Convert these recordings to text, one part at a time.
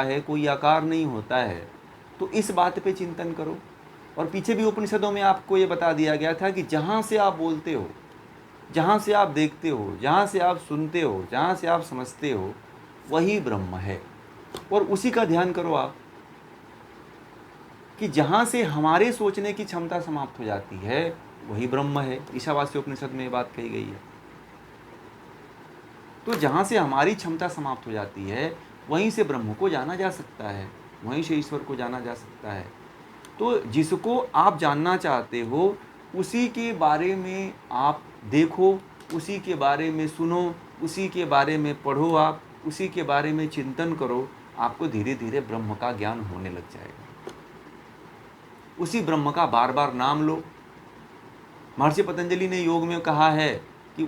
है, कोई आकार नहीं होता है। तो इस बात पे चिंतन करो। और पीछे भी उपनिषदों में आपको ये बता दिया गया था कि जहाँ से आप बोलते हो, जहाँ से आप देखते हो, जहाँ से आप सुनते हो, जहाँ से आप समझते हो, वही ब्रह्म है। और उसी का ध्यान करो आप, कि जहाँ से हमारे सोचने की क्षमता समाप्त हो जाती है वही ब्रह्म है। ईशावास्य उपनिषद में ये बात कही गई है। तो जहाँ से हमारी क्षमता समाप्त हो जाती है वहीं से ब्रह्म को जाना जा सकता है, वहीं से ईश्वर को जाना जा सकता है। तो जिसको आप जानना चाहते हो उसी के बारे में आप देखो, उसी के बारे में सुनो, उसी के बारे में पढ़ो, आप उसी के बारे में चिंतन करो। आपको धीरे धीरे ब्रह्म का ज्ञान होने लग जाएगा। उसी ब्रह्म का बार बार नाम लो। महर्षि पतंजलि ने योग में कहा है कि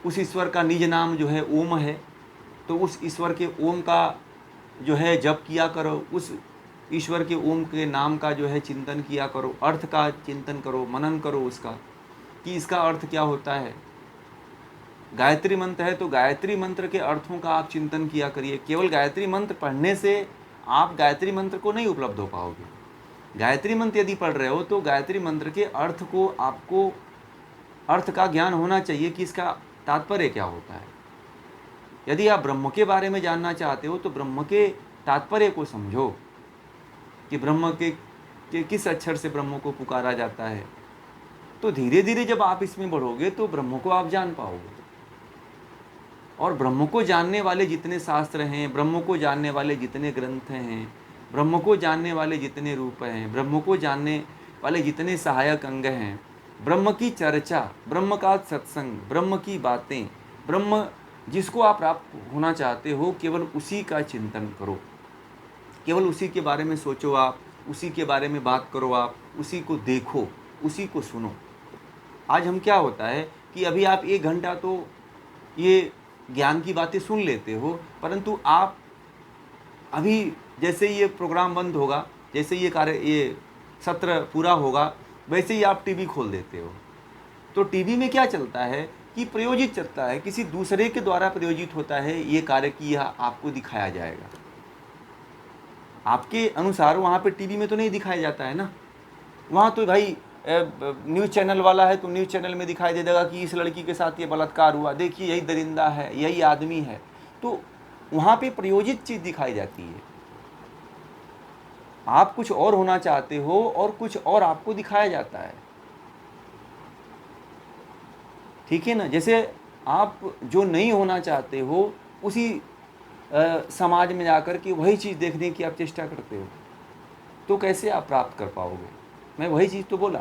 उस ईश्वर का निज नाम जो है ओम है। तो उस ईश्वर के ओम का जो है जप किया करो, उस ईश्वर के ओम के नाम का जो है चिंतन किया करो, अर्थ का चिंतन करो, मनन करो उसका, कि इसका अर्थ क्या होता है। गायत्री मंत्र है तो गायत्री मंत्र के अर्थों का आप चिंतन किया करिए। केवल गायत्री मंत्र पढ़ने से आप गायत्री मंत्र को नहीं उपलब्ध हो पाओगे। गायत्री मंत्र यदि पढ़ रहे हो तो गायत्री मंत्र के अर्थ को आपको अर्थ का ज्ञान होना चाहिए कि इसका तात्पर्य क्या होता है। यदि आप ब्रह्म के बारे में जानना चाहते हो तो ब्रह्म के तात्पर्य को समझो कि ब्रह्म के किस अक्षर से ब्रह्म को पुकारा जाता है। तो धीरे धीरे जब आप इसमें बढ़ोगे तो ब्रह्म को आप जान पाओगे। और ब्रह्म को जानने वाले जितने शास्त्र हैं, ब्रह्म को जानने वाले जितने ग्रंथ हैं, ब्रह्म को जानने वाले जितने रूप हैं, ब्रह्म को जानने वाले जितने सहायक अंग हैं, ब्रह्म की चर्चा, ब्रह्म का सत्संग, ब्रह्म की बातें, ब्रह्म जिसको आप प्राप्त होना चाहते हो, केवल उसी का चिंतन करो, केवल उसी के बारे में सोचो, आप उसी के बारे में बात करो, आप उसी को देखो, उसी को सुनो। आज हम क्या होता है कि अभी आप 1 घंटा तो ये ज्ञान की बातें सुन लेते हो, परंतु आप अभी जैसे ये प्रोग्राम बंद होगा, जैसे ये सत्र पूरा होगा, वैसे ही आप टीवी खोल देते हो। तो टीवी में क्या चलता है कि प्रयोजित चलता है, किसी दूसरे के द्वारा प्रयोजित होता है ये कार्य कि यह आपको दिखाया जाएगा। आपके अनुसार वहाँ पे टीवी में तो नहीं दिखाया जाता है ना। वहाँ तो भाई न्यूज़ चैनल वाला है तो न्यूज़ चैनल में दिखाई दे देगा कि इस लड़की के साथ ये बलात्कार हुआ, देखिए यही दरिंदा है, यही आदमी है। तो वहाँ पे प्रयोजित चीज़ दिखाई जाती है। आप कुछ और होना चाहते हो और कुछ और आपको दिखाया जाता है। ठीक है ना। जैसे आप जो नहीं होना चाहते हो उसी समाज में जाकर के वही चीज़ देखने की आप चेष्टा करते हो, तो कैसे आप प्राप्त कर पाओगे। मैं वही चीज़ तो बोला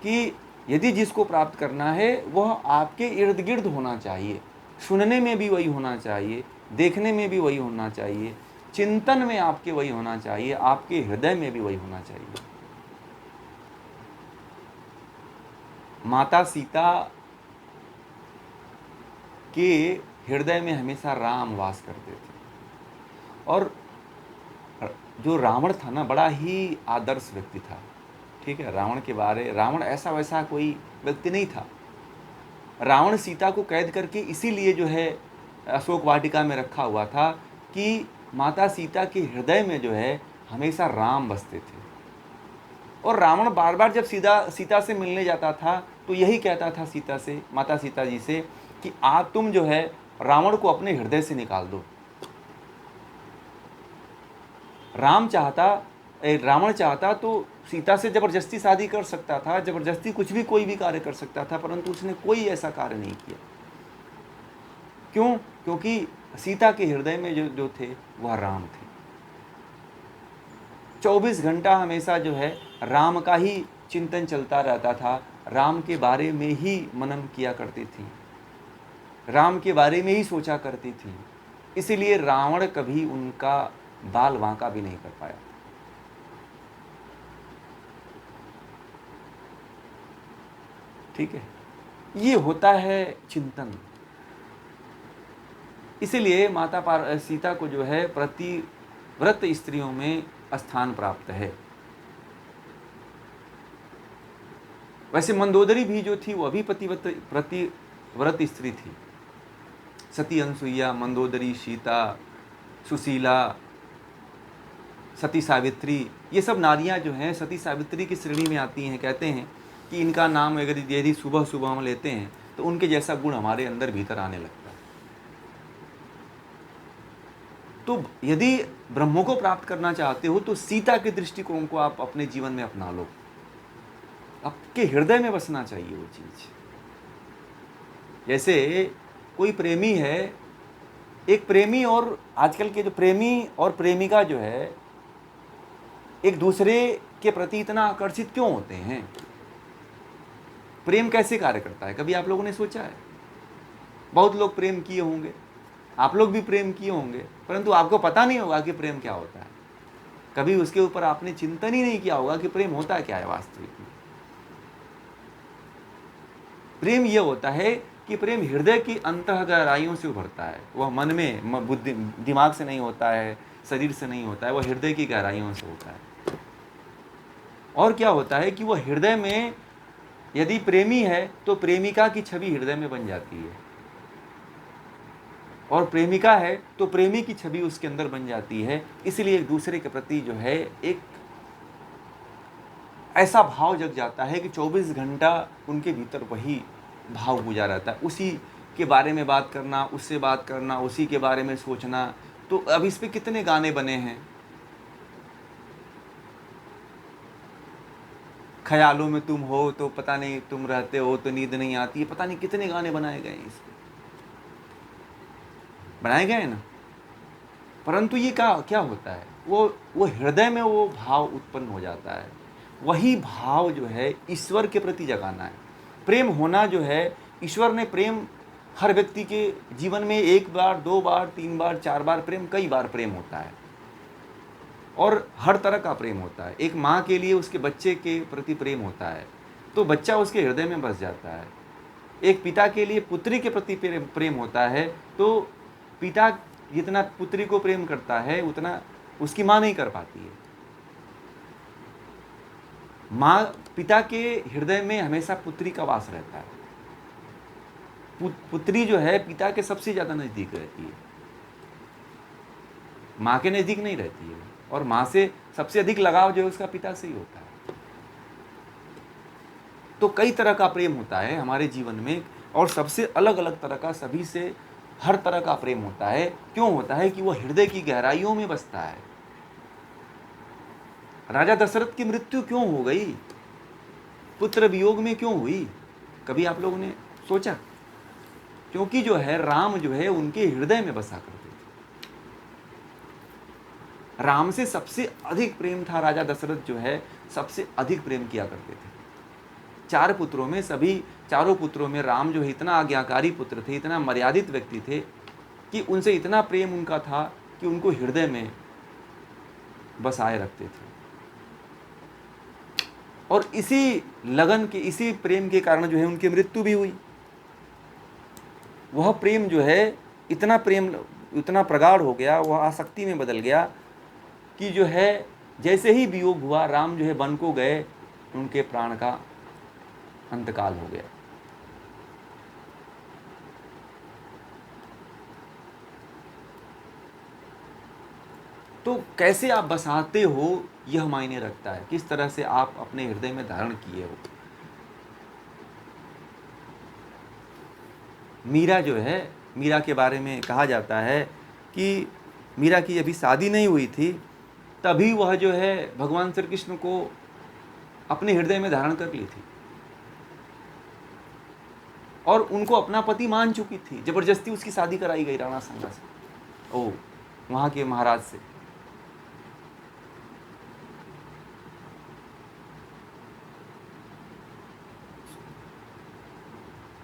कि यदि जिसको प्राप्त करना है वह आपके इर्द गिर्द होना चाहिए, सुनने में भी वही होना चाहिए, देखने में भी वही होना चाहिए, चिंतन में आपके वही होना चाहिए, आपके हृदय में भी वही होना चाहिए। माता सीता के हृदय में हमेशा राम वास करते थे। और जो रावण था ना, बड़ा ही आदर्श व्यक्ति था। ठीक है, रावण ऐसा वैसा कोई व्यक्ति नहीं था। रावण सीता को कैद करके इसीलिए जो है अशोक वाटिका में रखा हुआ था कि माता सीता के हृदय में जो है हमेशा राम बसते थे। और रावण बार बार जब सीता से मिलने जाता था तो यही कहता था सीता से, माता सीता जी से, कि तुम जो है रावण को अपने हृदय से निकाल दो। रावण चाहता तो सीता से जबरदस्ती शादी कर सकता था, जबरदस्ती कुछ भी कोई भी कार्य कर सकता था, परंतु उसने कोई ऐसा कार्य नहीं किया। क्यों? क्योंकि सीता के हृदय में जो थे वह राम थे। 24 घंटा हमेशा जो है राम का ही चिंतन चलता रहता था, राम के बारे में ही मनन किया करती थी, राम के बारे में ही सोचा करती थी। इसीलिए रावण कभी उनका बाल वांका भी नहीं कर पाया। ठीक है, ये होता है चिंतन। इसीलिए माता सीता को जो है प्रतिव्रत स्त्रियों में स्थान प्राप्त है। वैसे मंदोदरी भी जो थी वह भी प्रतिव्रत स्त्री थी। सती अनसुईया, मंदोदरी, सीता, सुशीला, सती सावित्री, ये सब नारियां जो हैं सती सावित्री की श्रेणी में आती हैं। कहते हैं कि इनका नाम अगर यदि सुबह सुबह हम लेते हैं तो उनके जैसा गुण हमारे अंदर भीतर आने लगता है। तो यदि ब्रह्म को प्राप्त करना चाहते हो तो सीता के दृष्टिकोण को आप अपने जीवन में अपना लो। आपके हृदय में बसना चाहिए वो चीज। जैसे कोई प्रेमी है, एक प्रेमी और आजकल के जो प्रेमी और प्रेमिका जो है एक दूसरे के प्रति इतना आकर्षित क्यों होते हैं? प्रेम कैसे कार्य करता है, कभी आप लोगों ने सोचा है? बहुत लोग प्रेम किए होंगे, आप लोग भी प्रेम किए होंगे, परंतु आपको पता नहीं होगा कि प्रेम क्या होता है। कभी उसके ऊपर आपने चिंतन ही नहीं किया होगा कि प्रेम होता क्या है वास्तविक में। प्रेम यह होता है कि प्रेम हृदय की अंतः गहराइयों से उभरता है। वह मन में बुद्धि दिमाग से नहीं होता है, शरीर से नहीं होता है, वह हृदय की गहराइयों से होता है। और क्या होता है कि वह हृदय में, यदि प्रेमी है तो प्रेमिका की छवि हृदय में बन जाती है, और प्रेमिका है तो प्रेमी की छवि उसके अंदर बन जाती है। इसलिए एक दूसरे के प्रति जो है एक ऐसा भाव जग जाता है कि 24 घंटा उनके भीतर वही भाव गुजार रहता है। उसी के बारे में बात करना, उससे बात करना, उसी के बारे में सोचना। तो अब इस पे कितने गाने बने हैं। ख्यालों में तुम हो तो पता नहीं, तुम रहते हो तो नींद नहीं आती है, पता नहीं कितने गाने बनाए गए हैं, इसमें बनाए गए हैं ना। परंतु ये क्या होता है, वो हृदय में वो भाव उत्पन्न हो जाता है। वही भाव जो है ईश्वर के प्रति जगाना है। प्रेम होना जो है, ईश्वर ने प्रेम हर व्यक्ति के जीवन में 1 बार 2 बार 3 बार 4 बार प्रेम, कई बार प्रेम होता है, और हर तरह का प्रेम होता है। एक माँ के लिए उसके बच्चे के प्रति प्रेम होता है तो बच्चा उसके हृदय में बस जाता है। एक पिता के लिए पुत्री के प्रति प्रेम होता है तो पिता जितना पुत्री को प्रेम करता है उतना उसकी माँ नहीं कर पाती है। माँ पिता के हृदय में हमेशा पुत्री का वास रहता है। पुत्री जो है पिता के सबसे ज्यादा नजदीक रहती है, माँ के नजदीक नहीं रहती है, और माँ से सबसे अधिक लगाव जो है उसका पिता से ही होता है। तो कई तरह का प्रेम होता है हमारे जीवन में, और सबसे अलग अलग तरह का, सभी से हर तरह का प्रेम होता है। क्यों होता है कि वह हृदय की गहराइयों में बसता है। राजा दशरथ की मृत्यु क्यों हो गई, पुत्र वियोग में क्यों हुई, कभी आप लोगों ने सोचा? क्योंकि जो है राम जो है उनके हृदय में बसा करते थे। राम से सबसे अधिक प्रेम था। राजा दशरथ जो है सबसे अधिक प्रेम किया करते थे। 4 पुत्रों में, सभी चारों पुत्रों में राम जो है इतना आज्ञाकारी पुत्र थे, इतना मर्यादित व्यक्ति थे कि उनसे इतना प्रेम उनका था कि उनको हृदय में बसाए रखते थे। और इसी लगन के, इसी प्रेम के कारण जो है उनकी मृत्यु भी हुई। वह प्रेम जो है इतना प्रगाढ़ हो गया, वह आसक्ति में बदल गया कि जो है जैसे ही वियोग हुआ, राम जो है वन को गए, उनके प्राण का अंतकाल हो गया। तो कैसे आप बसाते हो यह मायने रखता है, किस तरह से आप अपने हृदय में धारण किए हो। मीरा जो है, मीरा के बारे में कहा जाता है कि मीरा की अभी शादी नहीं हुई थी, तभी वह जो है भगवान श्री कृष्ण को अपने हृदय में धारण कर ली थी, और उनको अपना पति मान चुकी थी। जबरदस्ती उसकी शादी कराई गई राणा संगा से, वहां के महाराज से।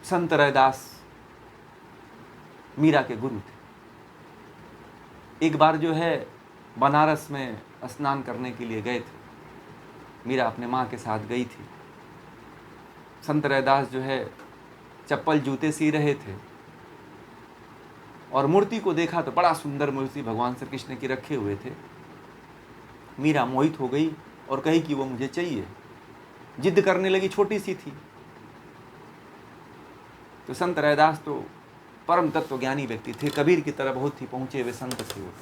संत रैदास मीरा के गुरु थे। एक बार जो है बनारस में स्नान करने के लिए गए थे, मीरा अपने माँ के साथ गई थी। संत रैदास जो है चप्पल जूते सी रहे थे, और मूर्ति को देखा तो बड़ा सुंदर मूर्ति भगवान श्री कृष्ण की रखे हुए थे। मीरा मोहित हो गई और कही कि वो मुझे चाहिए। जिद करने लगी, छोटी सी थी। तो संत रैदास तो परम तत्वज्ञानी व्यक्ति थे, कबीर की तरह बहुत ही पहुँचे हुए संत थे वो।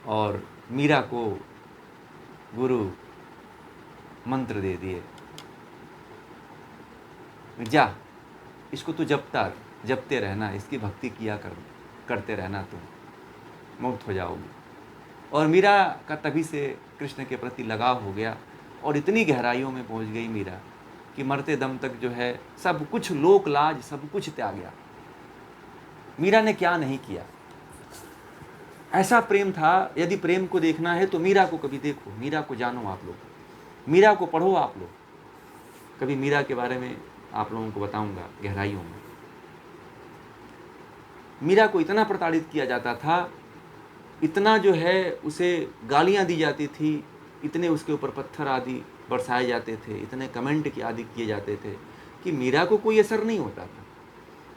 और मीरा को गुरु मंत्र दे दिए, जा इसको तो जपते रहना, इसकी भक्ति किया करते रहना, तुम मुक्त हो जाओगे। और मीरा का तभी से कृष्ण के प्रति लगाव हो गया और इतनी गहराइयों में पहुंच गई मीरा कि मरते दम तक जो है सब कुछ, लोक लाज सब कुछ त्यागा। मीरा ने क्या नहीं किया, ऐसा प्रेम था। यदि प्रेम को देखना है तो मीरा को कभी देखो, मीरा को जानो आप लोग, मीरा को पढ़ो आप लोग। कभी मीरा के बारे में आप लोगों को बताऊंगा गहराइयों में। मीरा को इतना प्रताड़ित किया जाता था, इतना जो है उसे गालियां दी जाती थी, इतने उसके ऊपर पत्थर आदि बरसाए जाते थे, इतने कमेंट की आदि किए जाते थे कि मीरा को कोई असर नहीं होता था,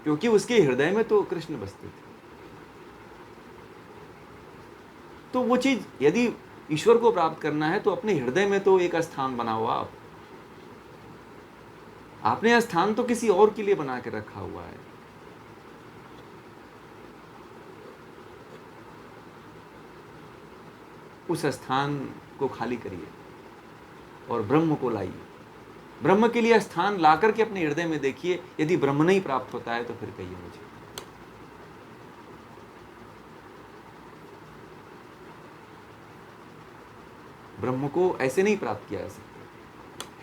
क्योंकि उसके हृदय में तो कृष्ण बसते थे। तो वो चीज यदि ईश्वर को प्राप्त करना है तो अपने हृदय में तो एक स्थान बनाओ आप। आपने स्थान तो किसी और के लिए बना के रखा हुआ है। उस स्थान को खाली करिए और ब्रह्म को लाइए। ब्रह्म के लिए स्थान ला करके अपने हृदय में देखिए। यदि ब्रह्म नहीं प्राप्त होता है तो फिर कहिए मुझे। ब्रह्म को ऐसे नहीं प्राप्त किया जा सकता,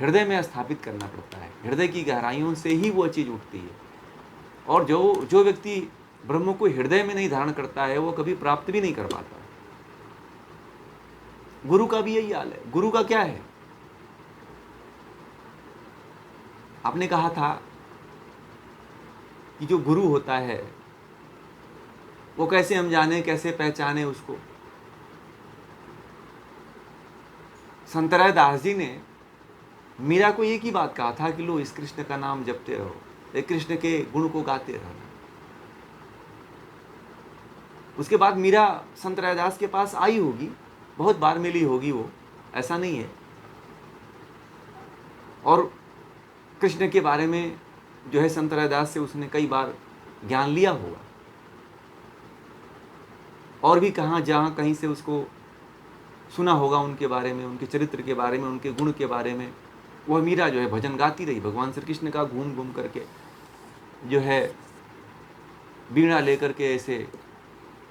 हृदय में स्थापित करना पड़ता है। हृदय की गहराइयों से ही वो चीज उठती है। और जो व्यक्ति ब्रह्म को हृदय में नहीं धारण करता है वो कभी प्राप्त भी नहीं कर पाता। गुरु का भी यही हाल है। गुरु का क्या है, आपने कहा था कि जो गुरु होता है वो कैसे हम जाने, कैसे पहचाने उसको। संत रायदास जी ने मीरा को एक ही बात कहा था कि लो इस कृष्ण का नाम जपते रहो, एक कृष्ण के गुण को गाते रहो। उसके बाद मीरा संत रायदास के पास आई होगी, बहुत बार मिली होगी वो, ऐसा नहीं है। और कृष्ण के बारे में जो है संत रायदास से उसने कई बार ज्ञान लिया होगा, और भी कहाँ जहाँ कहीं से उसको सुना होगा उनके बारे में, उनके चरित्र के बारे में, उनके गुण के बारे में। वह मीरा जो है भजन गाती रही भगवान श्री कृष्ण का, घूम घूम करके जो है वीणा लेकर के, ऐसे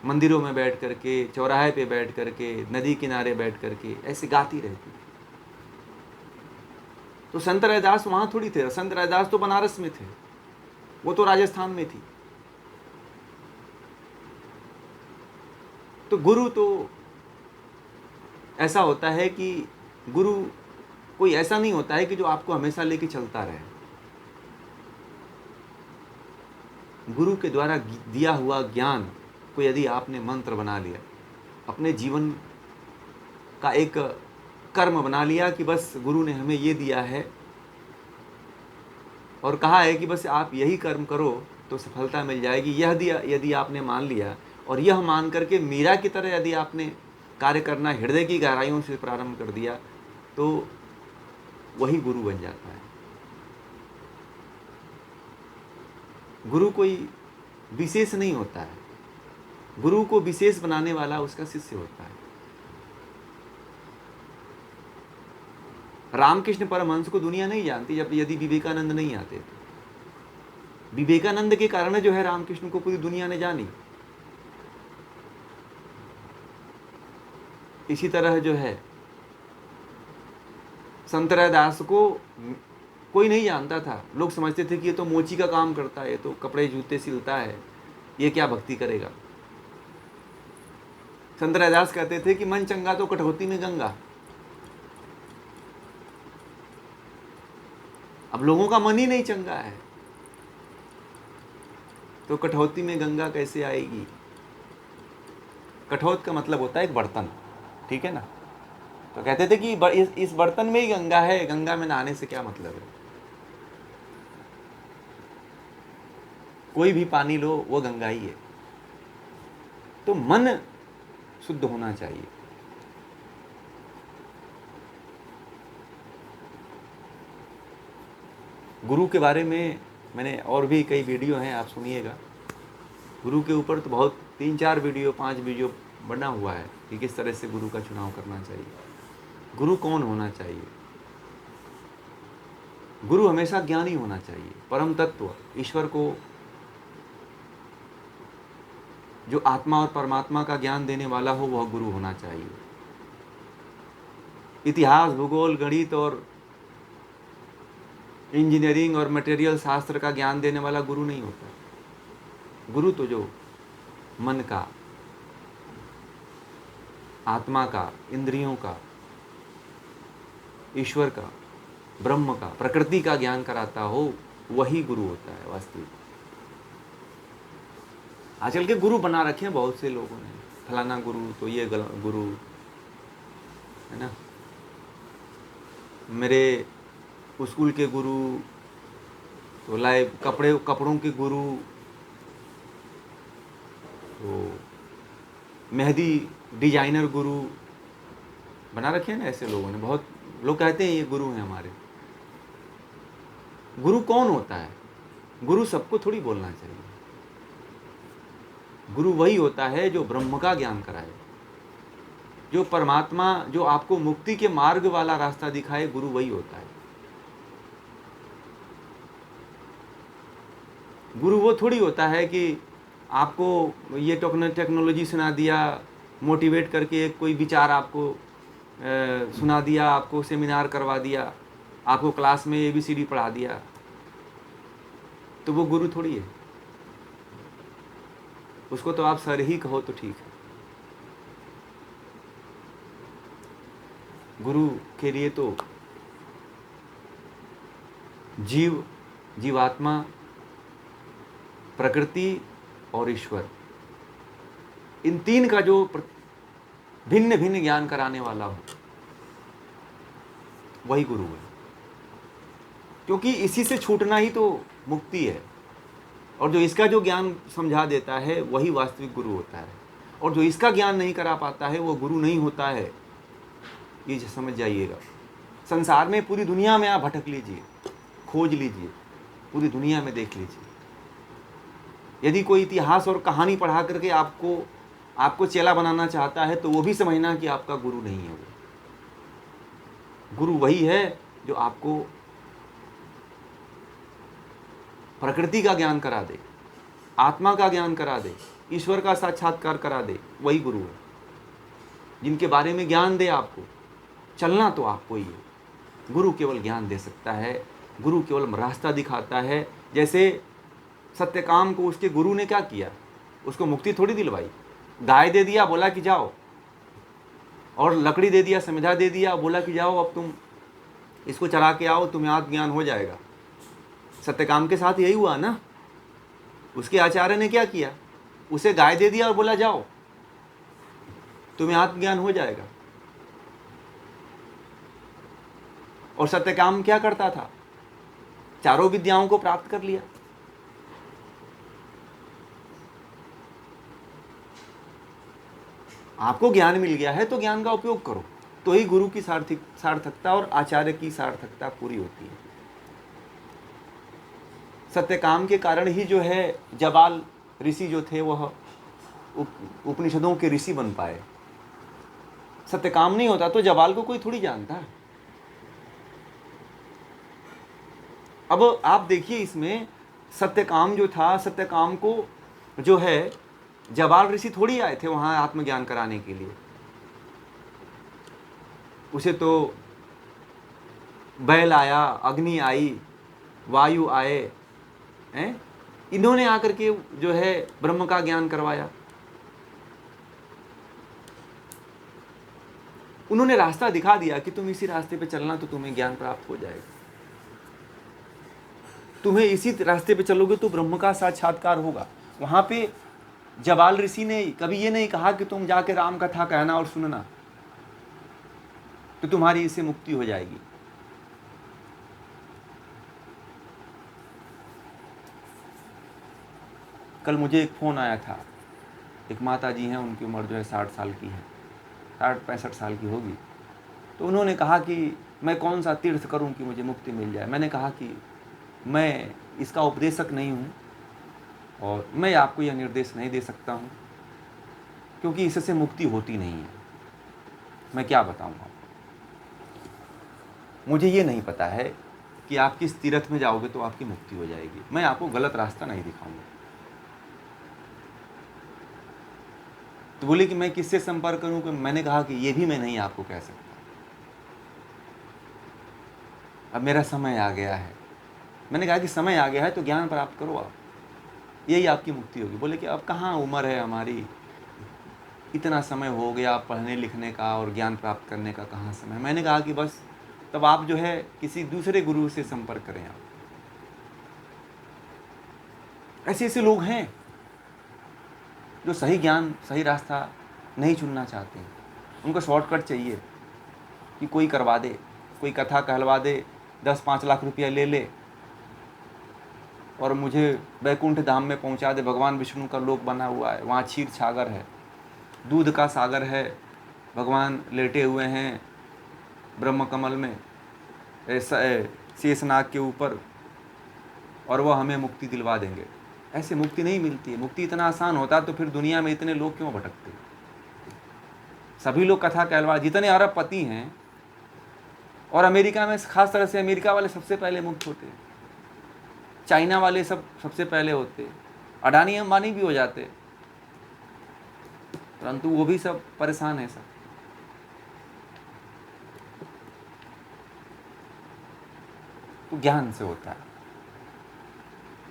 मंदिरों में बैठ करके, चौराहे पे बैठ करके, नदी किनारे बैठ करके ऐसे गाती रहती। तो संत रैदास वहां थोड़ी थे, संत रैदास तो बनारस में थे, वो तो राजस्थान में थी। तो गुरु तो ऐसा होता है कि गुरु कोई ऐसा नहीं होता है कि जो आपको हमेशा लेके चलता रहे। गुरु के द्वारा दिया हुआ ज्ञान को यदि आपने मंत्र बना लिया, अपने जीवन का एक कर्म बना लिया कि बस गुरु ने हमें ये दिया है और कहा है कि बस आप यही कर्म करो तो सफलता मिल जाएगी, यह दिया यदि आपने मान लिया, और यह मान करके मीरा की तरह यदि आपने कार्य करना हृदय की गहराइयों से प्रारंभ कर दिया तो वही गुरु बन जाता है। गुरु कोई विशेष नहीं होता है, गुरु को विशेष बनाने वाला उसका शिष्य होता है। रामकृष्ण परमहंस को दुनिया नहीं जानती जब यदि विवेकानंद नहीं आते थे। विवेकानंद के कारण जो है रामकृष्ण को पूरी दुनिया ने जानी। इसी तरह जो है संत रैदास को कोई नहीं जानता था, लोग समझते थे कि ये तो मोची का काम करता है, ये तो कपड़े जूते सिलता है, ये क्या भक्ति करेगा। संत रैदास कहते थे कि मन चंगा तो कठौती में गंगा। अब लोगों का मन ही नहीं चंगा है तो कठौती में गंगा कैसे आएगी। कठौत का मतलब होता है एक बर्तन, ठीक है ना। तो कहते थे कि इस बर्तन में ही गंगा है, गंगा में नहाने से क्या मतलब है। कोई भी पानी लो वो गंगा ही है। तो मन शुद्ध होना चाहिए। गुरु के बारे में मैंने और भी कई वीडियो हैं, आप सुनिएगा। गुरु के ऊपर तो बहुत 3-4 वीडियो 5 वीडियो बना हुआ है कि किस तरह से गुरु का चुनाव करना चाहिए, गुरु कौन होना चाहिए। गुरु हमेशा ज्ञानी होना चाहिए, परम तत्व ईश्वर को, जो आत्मा और परमात्मा का ज्ञान देने वाला हो, वह गुरु होना चाहिए। इतिहास, भूगोल, गणित और इंजीनियरिंग और मटेरियल शास्त्र का ज्ञान देने वाला गुरु नहीं होता। गुरु तो जो मन का, आत्मा का, इंद्रियों का, ईश्वर का, ब्रह्म का, प्रकृति का ज्ञान कराता हो, वही गुरु होता है वास्तविक। आजकल के गुरु बना रखे हैं बहुत से लोगों ने, फलाना गुरु तो ये गुरु है ना, मेरे स्कूल के गुरु तो लाए कपड़ों के गुरु, तो मेहंदी डिजाइनर गुरु बना रखे हैं ना ऐसे लोगों ने। बहुत लोग कहते हैं ये गुरु हैं हमारे। गुरु कौन होता है? गुरु सबको थोड़ी बोलना चाहिए। गुरु वही होता है जो ब्रह्म का ज्ञान कराए, जो परमात्मा, जो आपको मुक्ति के मार्ग वाला रास्ता दिखाए, गुरु वही होता है। गुरु वो थोड़ी होता है कि आपको ये टेक्नोलॉजी सुना दिया, मोटिवेट करके कोई विचार आपको सुना दिया, आपको सेमिनार करवा दिया, आपको क्लास में ABCD पढ़ा दिया, तो वो गुरु थोड़ी है। उसको तो आप सर ही कहो तो ठीक है। गुरु के लिए तो जीवात्मा, प्रकृति और ईश्वर, इन तीन का जो भिन्न भिन्न ज्ञान कराने वाला हो, वही गुरु है। क्योंकि इसी से छूटना ही तो मुक्ति है, और जो इसका जो ज्ञान समझा देता है वही वास्तविक गुरु होता है, और जो इसका ज्ञान नहीं करा पाता है वो गुरु नहीं होता है। ये समझ जाइएगा। संसार में, पूरी दुनिया में आप भटक लीजिए, खोज लीजिए, पूरी दुनिया में देख लीजिए, यदि कोई इतिहास और कहानी पढ़ा करके आपको चेला बनाना चाहता है, तो वो भी समझना कि आपका गुरु नहीं है। वो गुरु वही है जो आपको प्रकृति का ज्ञान करा दे, आत्मा का ज्ञान करा दे, ईश्वर का साक्षात्कार करा दे, वही गुरु है। जिनके बारे में ज्ञान दे आपको, चलना तो आपको ही है। गुरु केवल ज्ञान दे सकता है, गुरु केवल रास्ता दिखाता है। जैसे सत्यकाम को उसके गुरु ने क्या किया? उसको मुक्ति थोड़ी दिलवाई। गाय दे दिया, बोला कि जाओ, और लकड़ी दे दिया, समिधा दे दिया, बोला कि जाओ अब तुम इसको चरा के आओ, तुम्हें आत्मज्ञान हो जाएगा। सत्यकाम के साथ यही हुआ ना। उसके आचार्य ने क्या किया? उसे गाय दे दिया और बोला जाओ, तुम्हें आत्मज्ञान हो जाएगा। और सत्यकाम क्या करता था? चारों विद्याओं को प्राप्त कर लिया। आपको ज्ञान मिल गया है तो ज्ञान का उपयोग करो, तो ही गुरु की सार्थकता और आचार्य की सार्थकता पूरी होती है। सत्यकाम के कारण ही जो है जबाल ऋषि जो थे वह उपनिषदों के ऋषि बन पाए। सत्यकाम नहीं होता तो जबाल को कोई थोड़ी जानता है। अब आप देखिए, इसमें सत्यकाम जो था, सत्यकाम को जो है जबाल ऋषि थोड़ी आए थे वहां आत्मज्ञान कराने के लिए। उसे तो बैल आया, अग्नि आई, वायु आए, हैं? इन्होंने आकर के जो है ब्रह्म का ज्ञान करवाया। उन्होंने रास्ता दिखा दिया कि तुम इसी रास्ते पे चलना तो तुम्हें ज्ञान प्राप्त हो जाएगा। तुम्हें इसी रास्ते पे चलोगे तो ब्रह्म का साक्षात्कार होगा। वहां पे जबाल ऋषि ने कभी ये नहीं कहा कि तुम जाके राम कथा कहना और सुनना तो तुम्हारी इससे मुक्ति हो जाएगी। कल मुझे एक फ़ोन आया था, एक माता जी हैं, उनकी उम्र जो है 60 साल की है, 60-65 साल की होगी। तो उन्होंने कहा कि मैं कौन सा तीर्थ करूं कि मुझे मुक्ति मिल जाए। मैंने कहा कि मैं इसका उपदेशक नहीं हूँ और मैं आपको यह निर्देश नहीं दे सकता हूँ, क्योंकि इससे मुक्ति होती नहीं है। मैं क्या बताऊँ आपको, मुझे ये नहीं पता है कि आप किस तीर्थ में जाओगे तो आपकी मुक्ति हो जाएगी। मैं आपको गलत रास्ता नहीं दिखाऊंगा। तो बोले कि मैं किससे संपर्क करूं, कि मैंने कहा कि ये भी मैं नहीं आपको कह सकता। अब मेरा समय आ गया है। मैंने कहा कि समय आ गया है तो ज्ञान प्राप्त करो आप, यही आपकी मुक्ति होगी। बोले कि अब कहाँ उम्र है हमारी, इतना समय हो गया पढ़ने लिखने का और ज्ञान प्राप्त करने का, कहाँ समय। मैंने कहा कि बस तब आप जो है किसी दूसरे गुरु से संपर्क करें। आप ऐसे ऐसे लोग हैं जो सही ज्ञान सही रास्ता नहीं चुनना चाहते, उनको शॉर्टकट चाहिए कि कोई करवा दे, कोई कथा कहलवा दे, 10-5 लाख रुपया ले ले और मुझे वैकुंठ धाम में पहुंचा दे। भगवान विष्णु का लोक बना हुआ है, वहाँ क्षीर सागर है, दूध का सागर है, भगवान लेटे हुए हैं ब्रह्म कमल में शेषनाग के ऊपर, और वह हमें मुक्ति दिलवा देंगे। ऐसे मुक्ति नहीं मिलती है। मुक्ति इतना आसान होता तो फिर दुनिया में इतने लोग क्यों भटकते। सभी लोग कथा कहलवा, जितने अरबपति हैं, और अमेरिका में खास तरह से अमेरिका वाले सबसे पहले मुक्त होते हैं, चाइना वाले सबसे पहले होते, अडानी अंबानी भी हो जाते, परंतु वो भी सब परेशान है सब। तो ज्ञान से होता है।